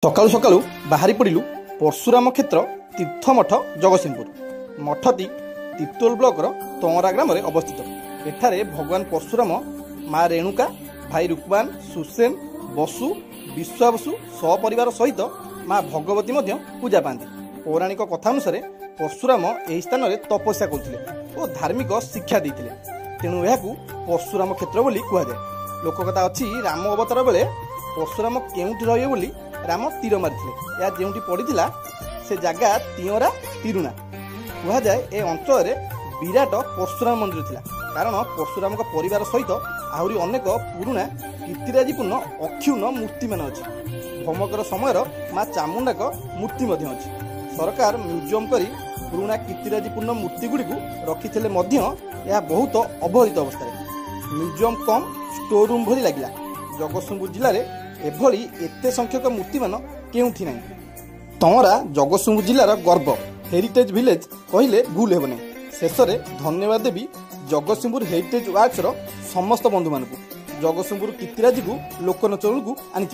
सकाळू सकाळू बाहरी पड़िलु परशुराम क्षेत्र तीर्थमठ जगतसिंहपुर। मठटी तिर्तोल ब्लॉक तंगरा ग्राम अवस्थित। एठारे भगवान परशुराम, माँ रेणुका, भाई रुक्मान, सुसेन, बसु, विश्वाबसु सपरिवार सहित माँ भगवती पूजा पाती। पौराणिक कथा अनुसार परशुराम यही स्थान में तपस्या करते और धार्मिक शिक्षा देते, तेणु यह परशुराम क्षेत्र बोली कहुए। लोककथा अच्छी राम अवतार बेले परशुराम केउठी रहिबे बोली राम तीर मारिथिले। या जेउठी पड़ीथिला से जगह तियरा तिरुणा कहुए। ए अंचल विराट परशुराम मंदिर थिला, कारण परशुराम परिवार सहित आहरी अनेक पुराणा कीर्तिराजीपूर्ण अक्षुण्ण मूर्ति मान अच्छी। भौमकर समय माँ चामुंडा मूर्ति अच्छी। सरकार म्यूजियम करी पुराणा कीर्तिराजीपूर्ण मूर्ति गुड़िक रखिथिले यह बहुत अवहेलित अवस्था। म्यूजियम कम स्टोर रूम भली लगिला। जगतसिंहपुर जिले में एभली एते संख्यक मूर्ति मान केउठी नाही। तंगरा जगतसिंहपुर जिलार गर्व, हेरिटेज विलेज कहले भूल हेबनी। शेष में धन्यवाद देवी जगतसिंहपुर हेरिटेज वार्क्स समस्त बंधु मानक जगतसिंहपुर कीर्तिराजी को लोकनचल को आनी।